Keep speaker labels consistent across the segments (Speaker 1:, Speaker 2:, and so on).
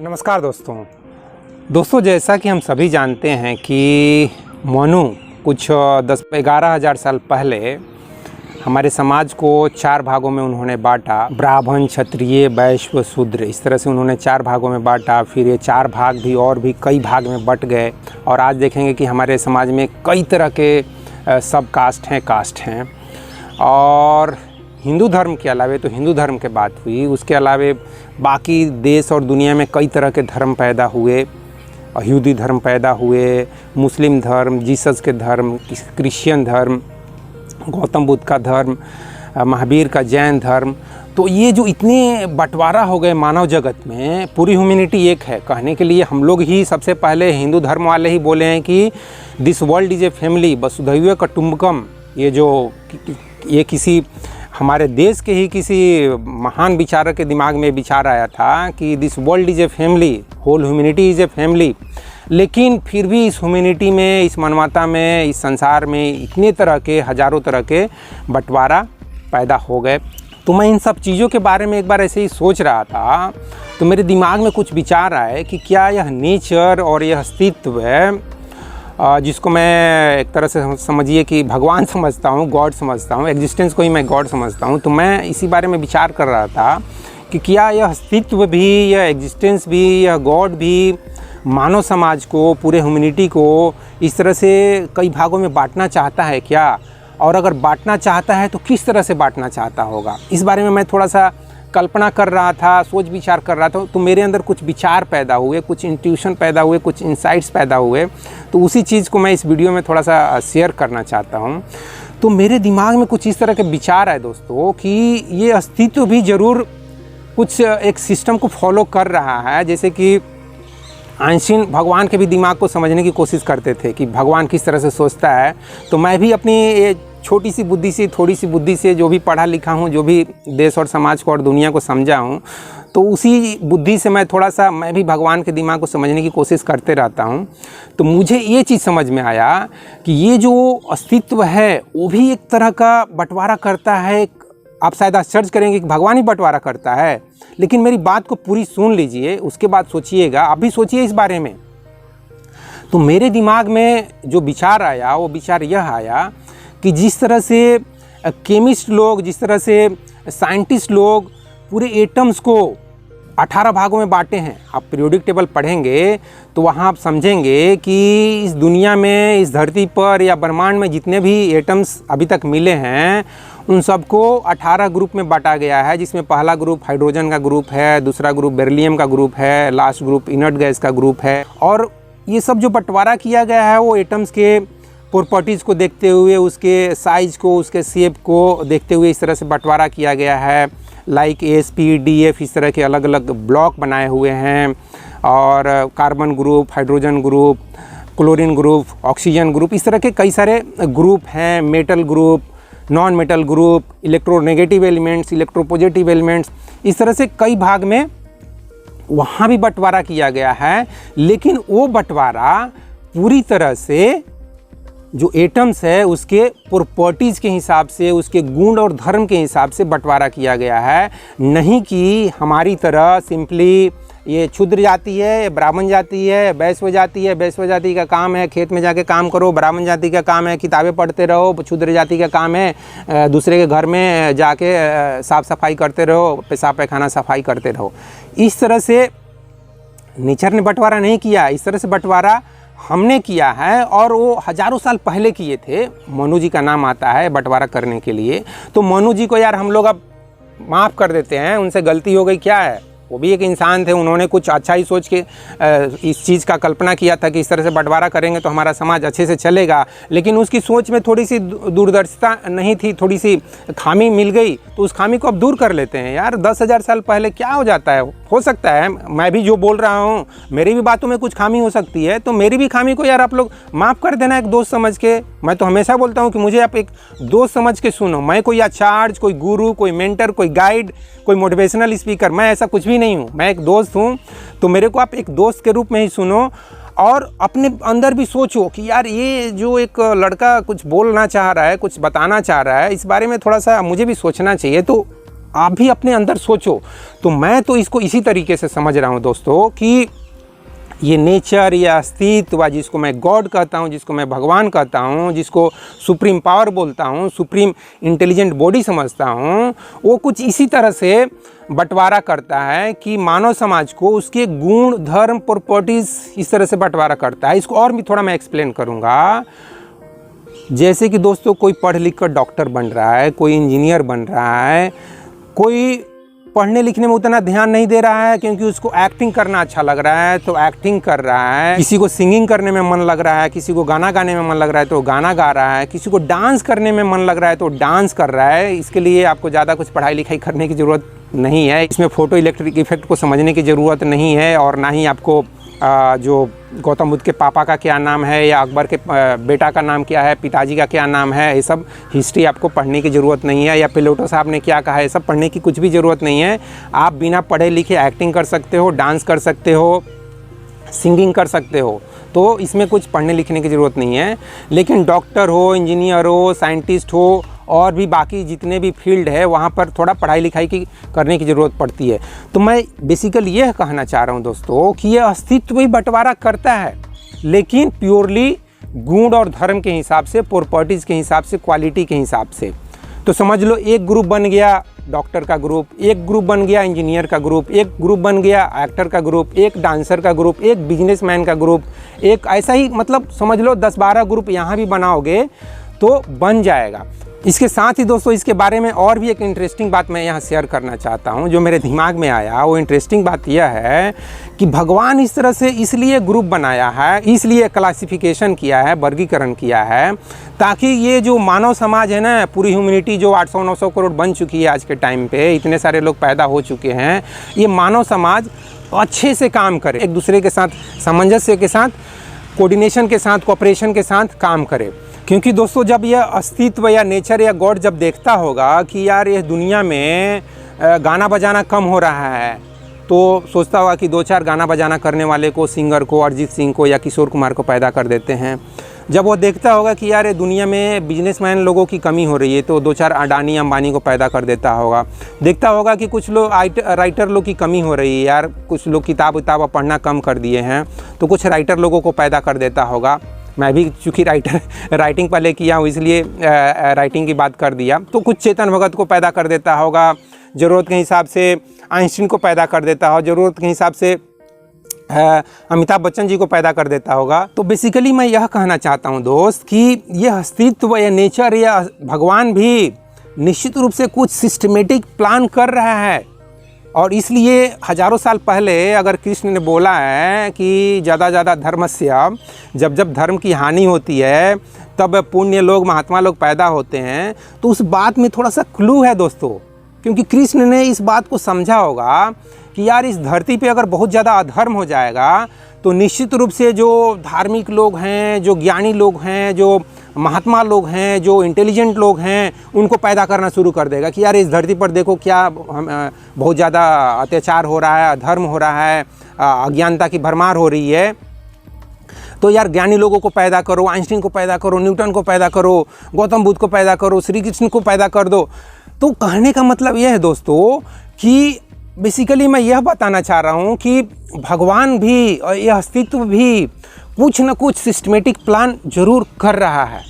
Speaker 1: नमस्कार दोस्तों, जैसा कि हम सभी जानते हैं कि मनु कुछ 10-11 हज़ार साल पहले हमारे समाज को 4 भागों में उन्होंने बांटा। ब्राह्मण, क्षत्रिय, वैश्य, शूद्र, इस तरह से उन्होंने 4 भागों में बांटा। फिर ये 4 भाग भी और भी कई भाग में बट गए और आज देखेंगे कि हमारे समाज में कई तरह के सब कास्ट हैं। और हिंदू धर्म के अलावे तो हिंदू धर्म की बात हुई, उसके अलावे बाकी देश और दुनिया में कई तरह के धर्म पैदा हुए। यहूदी धर्म पैदा हुए, मुस्लिम धर्म, जीसस के धर्म, क्रिश्चियन धर्म, गौतम बुद्ध का धर्म, महावीर का जैन धर्म। तो ये जो इतने बंटवारा हो गए मानव जगत में, पूरी ह्यूमैनिटी एक है। कहने के लिए हम लोग ही सबसे पहले हिंदू धर्म वाले ही बोले हैं कि this world is a family, वसुधैव कुटुम्बकम। ये किसी हमारे देश के ही किसी महान विचारक के दिमाग में विचार आया था कि this world is a family, whole humanity is a family. लेकिन फिर भी इस ह्यूमैनिटी में, इस मानवता में, इस संसार में इतने तरह के, हज़ारों तरह के बंटवारा पैदा हो गए। तो मैं इन सब चीज़ों के बारे में एक बार ऐसे ही सोच रहा था तो मेरे दिमाग में कुछ विचार आए कि क्या यह नेचर और यह अस्तित्व है, जिसको मैं एक तरह से समझिए कि भगवान समझता हूँ, गॉड समझता हूँ, एग्जिस्टेंस को ही मैं गॉड समझता हूँ। तो मैं इसी बारे में विचार कर रहा था कि क्या यह अस्तित्व भी, यह एग्जिस्टेंस भी, यह गॉड भी मानव समाज को, पूरे ह्यूमैनिटी को इस तरह से कई भागों में बांटना चाहता है क्या? और अगर बांटना चाहता है तो किस तरह से बांटना चाहता होगा? इस बारे में मैं थोड़ा सा कल्पना कर रहा था, सोच विचार कर रहा था। तो मेरे अंदर कुछ विचार पैदा हुए, कुछ इंट्यूशन पैदा हुए, कुछ इंसाइट्स पैदा हुए। तो उसी चीज़ को मैं इस वीडियो में थोड़ा सा शेयर करना चाहता हूँ। तो मेरे दिमाग में कुछ इस तरह के विचार आए दोस्तों कि ये अस्तित्व भी ज़रूर कुछ एक सिस्टम को फॉलो कर रहा है। जैसे कि आइंस्टीन भगवान के भी दिमाग को समझने की कोशिश करते थे कि भगवान किस तरह से सोचता है। तो मैं भी अपनी ये छोटी सी बुद्धि से, थोड़ी सी बुद्धि से, जो भी पढ़ा लिखा हूँ, जो भी देश और समाज को और दुनिया को समझा हूँ, तो उसी बुद्धि से मैं भी भगवान के दिमाग को समझने की कोशिश करते रहता हूँ। तो मुझे ये चीज़ समझ में आया कि ये जो अस्तित्व है वो भी एक तरह का बंटवारा करता है। आप शायद आश्चर्य करेंगे कि भगवान ही बंटवारा करता है, लेकिन मेरी बात को पूरी सुन लीजिए, उसके बाद सोचिएगा, आप भी सोचिए इस बारे में। तो मेरे दिमाग में जो विचार आया वो विचार यह आया कि जिस तरह से केमिस्ट लोग, जिस तरह से साइंटिस्ट लोग पूरे एटम्स को 18 भागों में बांटे हैं, आप पीरियोडिक टेबल पढ़ेंगे तो वहाँ आप समझेंगे कि इस दुनिया में, इस धरती पर या ब्रह्मांड में जितने भी एटम्स अभी तक मिले हैं उन सबको 18 ग्रुप में बांटा गया है। जिसमें पहला ग्रुप हाइड्रोजन का ग्रुप है, दूसरा ग्रुप बेरिलियम का ग्रुप है, लास्ट ग्रुप इनर्ट गैस का ग्रुप है। और ये सब जो बंटवारा किया गया है वो एटम्स के प्रॉपर्टीज़ को देखते हुए, उसके साइज़ को, उसके शेप को देखते हुए इस तरह से बंटवारा किया गया है। लाइक AsP, DF, इस तरह के अलग अलग ब्लॉक बनाए हुए हैं। और carbon group, hydrogen group, chlorine group, oxygen group, इस तरह के कई सारे ग्रुप हैं। Metal group, non metal group, electronegative elements, electropositive elements, इस तरह से कई भाग में वहाँ भी बंटवारा किया गया है। लेकिन वो बंटवारा पूरी तरह से जो एटम्स है उसके प्रॉपर्टीज़ के हिसाब से, उसके गुण और धर्म के हिसाब से बंटवारा किया गया है। नहीं कि हमारी तरह सिंपली ये क्षुद्र जाति है, ये ब्राह्मण जाति है, वैश्य जाति है, वैश्य जाति का काम है खेत में जाके काम करो, ब्राह्मण जाति का काम है किताबें पढ़ते रहो, क्षुद्र जाति का काम है दूसरे के घर में जाके साफ़ सफाई करते रहो, पेशाब पैखाना सफाई करते रहो। इस तरह से नेचर ने बंटवारा नहीं किया, इस तरह से बंटवारा हमने किया है। और वो हज़ारों साल पहले किए थे। मनु जी का नाम आता है बंटवारा करने के लिए। तो मनु जी को यार हम लोग अब माफ़ कर देते हैं, उनसे गलती हो गई, क्या है, वो भी एक इंसान थे। उन्होंने कुछ अच्छा ही सोच के इस चीज़ का कल्पना किया था कि इस तरह से बंटवारा करेंगे तो हमारा समाज अच्छे से चलेगा। लेकिन उसकी सोच में थोड़ी सी दूरदर्शिता नहीं थी, थोड़ी सी खामी मिल गई। तो उस खामी को अब दूर कर लेते हैं। यार 10,000 साल पहले क्या हो जाता है, हो सकता है मैं भी जो बोल रहा हूँ मेरी भी बातों में कुछ खामी हो सकती है। तो मेरी भी खामी को यार आप लोग माफ़ कर देना एक दोस्त समझ के। मैं तो हमेशा बोलता हूँ कि मुझे आप एक दोस्त समझ के सुनो। मैं कोई आचार्य, कोई गुरु, कोई मेंटर, कोई गाइड, कोई मोटिवेशनल स्पीकर, मैं ऐसा कुछ भी नहीं हूँ। मैं एक दोस्त हूँ। तो मेरे को आप एक दोस्त के रूप में ही सुनो और अपने अंदर भी सोचो कि यार ये जो एक लड़का कुछ बोलना चाह रहा है, कुछ बताना चाह रहा है, इस बारे में थोड़ा सा मुझे भी सोचना चाहिए। तो आप भी अपने अंदर सोचो। तो मैं तो इसको इसी तरीके से समझ रहा हूँ दोस्तों कि ये नेचर या अस्तित्व, जिसको मैं गॉड कहता हूँ, जिसको मैं भगवान कहता हूँ, जिसको सुप्रीम पावर बोलता हूँ, सुप्रीम इंटेलिजेंट बॉडी समझता हूँ, वो कुछ इसी तरह से बंटवारा करता है कि मानव समाज को उसके गुण, धर्म, प्रॉपर्टीज़ इस तरह से बंटवारा करता है। इसको और भी थोड़ा मैं एक्सप्लेन करूँगा। जैसे कि दोस्तों कोई पढ़ लिख कर डॉक्टर बन रहा है, कोई इंजीनियर बन रहा है, कोई पढ़ने लिखने में उतना ध्यान नहीं दे रहा है क्योंकि उसको एक्टिंग करना अच्छा लग रहा है तो एक्टिंग कर रहा है, किसी को सिंगिंग करने में मन लग रहा है, किसी को गाना गाने में मन लग रहा है तो गाना गा रहा है, किसी को डांस करने में मन लग रहा है तो डांस कर रहा है। इसके लिए आपको ज़्यादा कुछ पढ़ाई लिखाई करने की ज़रूरत नहीं है, इसमें फ़ोटो इलेक्ट्रिक इफेक्ट को समझने की ज़रूरत नहीं है, और ना ही आपको जो गौतम बुद्ध के पापा का क्या नाम है या अकबर के बेटा का नाम क्या है, पिताजी का क्या नाम है, ये सब हिस्ट्री आपको पढ़ने की ज़रूरत नहीं है, या प्लेटो साहब ने क्या कहा है, ये सब पढ़ने की कुछ भी ज़रूरत नहीं है। आप बिना पढ़े लिखे एक्टिंग कर सकते हो, डांस कर सकते हो, सिंगिंग कर सकते हो, तो इसमें कुछ पढ़ने लिखने की ज़रूरत नहीं है। लेकिन डॉक्टर हो, इंजीनियर हो, साइंटिस्ट हो, और भी बाकी जितने भी फील्ड है वहाँ पर थोड़ा पढ़ाई लिखाई की करने की ज़रूरत पड़ती है। तो मैं बेसिकली यह कहना चाह रहा हूँ दोस्तों कि यह अस्तित्व ही बंटवारा करता है, लेकिन प्योरली गुण और धर्म के हिसाब से, प्रॉपर्टीज़ के हिसाब से, क्वालिटी के हिसाब से। तो समझ लो एक ग्रुप बन गया डॉक्टर का ग्रुप, एक ग्रुप बन गया इंजीनियर का ग्रुप, एक ग्रुप बन गया एक्टर का ग्रुप, एक डांसर का ग्रुप, एक बिजनेसमैन का ग्रुप, एक ऐसा ही मतलब समझ लो 10-12 ग्रुप यहाँ भी बनाओगे तो बन जाएगा। इसके साथ ही दोस्तों इसके बारे में और भी एक इंटरेस्टिंग बात मैं यहाँ शेयर करना चाहता हूँ, जो मेरे दिमाग में आया। वो इंटरेस्टिंग बात यह है कि भगवान इस तरह से इसलिए ग्रुप बनाया है, इसलिए क्लासिफिकेशन किया है, वर्गीकरण किया है, ताकि ये जो मानव समाज है ना, पूरी ह्यूमैनिटी जो 800-900 करोड़ बन चुकी है आज के टाइम पे, इतने सारे लोग पैदा हो चुके हैं, ये मानव समाज अच्छे से काम करे, एक दूसरे के साथ सामंजस्य के साथ, कोऑर्डिनेशन के साथ, कोऑपरेशन के साथ काम करे। क्योंकि दोस्तों जब यह अस्तित्व या नेचर या गॉड जब देखता होगा कि यार ये दुनिया में गाना बजाना कम हो रहा है, तो सोचता होगा कि 2-4 गाना बजाना करने वाले को, सिंगर को, अरिजीत सिंह को या किशोर कुमार को पैदा कर देते हैं। जब वो देखता होगा कि यार ये दुनिया में बिजनेसमैन लोगों की कमी हो रही है, तो 2-4 अडानी अंबानी को पैदा कर देता होगा। देखता होगा कि कुछ लोग राइटर लोग की कमी हो रही है, यार कुछ लोग किताब पढ़ना कम कर दिए हैं, तो कुछ राइटर लोगों को पैदा कर देता होगा। मैं भी चूँकि राइटिंग पहले किया हूँ इसलिए राइटिंग की बात कर दिया। तो कुछ चेतन भगत को पैदा कर देता होगा, ज़रूरत के हिसाब से आइंस्टीन को पैदा कर देता हो, ज़रूरत के हिसाब से अमिताभ बच्चन जी को पैदा कर देता होगा। तो बेसिकली मैं यह कहना चाहता हूँ दोस्त कि यह अस्तित्व या नेचर या भगवान भी निश्चित रूप से कुछ सिस्टमेटिक प्लान कर रहा है, और इसलिए हजारों साल पहले अगर कृष्ण ने बोला है कि ज़्यादा धर्मस्य, जब धर्म की हानि होती है तब पुण्य लोग, महात्मा लोग पैदा होते हैं, तो उस बात में थोड़ा सा क्लू है दोस्तों। क्योंकि कृष्ण ने इस बात को समझा होगा कि यार इस धरती पे अगर बहुत ज़्यादा अधर्म हो जाएगा तो निश्चित रूप से जो धार्मिक लोग हैं, जो ज्ञानी लोग हैं, जो महात्मा लोग हैं, जो इंटेलिजेंट लोग हैं, उनको पैदा करना शुरू कर देगा कि यार इस धरती पर देखो क्या बहुत ज़्यादा अत्याचार हो रहा है, अधर्म हो रहा है, अज्ञानता की भरमार हो रही है, तो यार ज्ञानी लोगों को पैदा करो, आइंस्टीन को पैदा करो, न्यूटन को पैदा करो, गौतम बुद्ध को पैदा करो, श्री कृष्ण को पैदा कर दो। तो कहने का मतलब यह है दोस्तों कि बेसिकली मैं यह बताना चाह रहा हूँ कि भगवान भी और यह अस्तित्व भी कुछ न कुछ सिस्टमेटिक प्लान जरूर कर रहा है।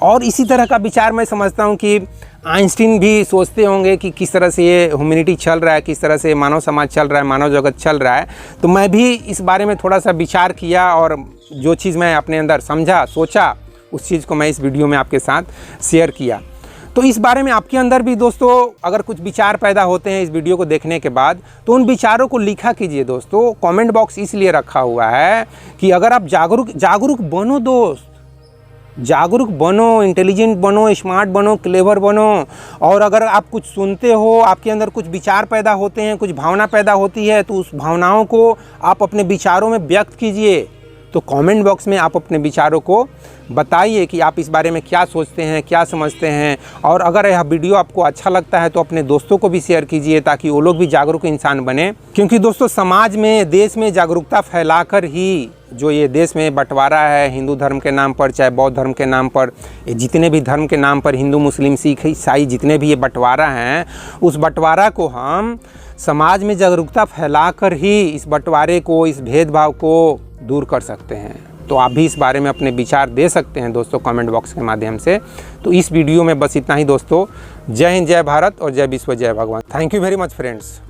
Speaker 1: और इसी तरह का विचार मैं समझता हूँ कि आइंस्टीन भी सोचते होंगे कि किस तरह से ये ह्यूमैनिटी चल रहा है, किस तरह से मानव समाज चल रहा है, मानव जगत चल रहा है। तो मैं भी इस बारे में थोड़ा सा विचार किया, और जो चीज़ मैं अपने अंदर समझा, सोचा, उस चीज़ को मैं इस वीडियो में आपके साथ शेयर किया। तो इस बारे में आपके अंदर भी दोस्तों अगर कुछ विचार पैदा होते हैं इस वीडियो को देखने के बाद, तो उन विचारों को लिखा कीजिए दोस्तों। कमेंट बॉक्स इसलिए रखा हुआ है कि अगर आप जागरूक बनो दोस्त, जागरूक बनो, इंटेलिजेंट बनो, स्मार्ट बनो, क्लेवर बनो। और अगर आप कुछ सुनते हो, आपके अंदर कुछ विचार पैदा होते हैं, कुछ भावना पैदा होती है, तो उस भावनाओं को आप अपने विचारों में व्यक्त कीजिए। तो कमेंट बॉक्स में आप अपने विचारों को बताइए कि आप इस बारे में क्या सोचते हैं, क्या समझते हैं। और अगर यह वीडियो आपको अच्छा लगता है तो अपने दोस्तों को भी शेयर कीजिए ताकि वो लोग भी जागरूक इंसान बने। क्योंकि दोस्तों समाज में, देश में जागरूकता फैलाकर ही जो ये देश में बंटवारा है हिंदू धर्म के नाम पर, चाहे बौद्ध धर्म के नाम पर, ये जितने भी धर्म के नाम पर हिंदू, मुस्लिम, सिख, ईसाई जितने भी ये बंटवारा हैं, उस बंटवारा को हम समाज में जागरूकता फैलाकर ही इस बंटवारे को, इस भेदभाव को दूर कर सकते हैं। तो आप भी इस बारे में अपने विचार दे सकते हैं दोस्तों कमेंट बॉक्स के माध्यम से। तो इस वीडियो में बस इतना ही दोस्तों। जय हिंद, जय भारत और जय विश्व, जय भगवान। Thank you very much friends.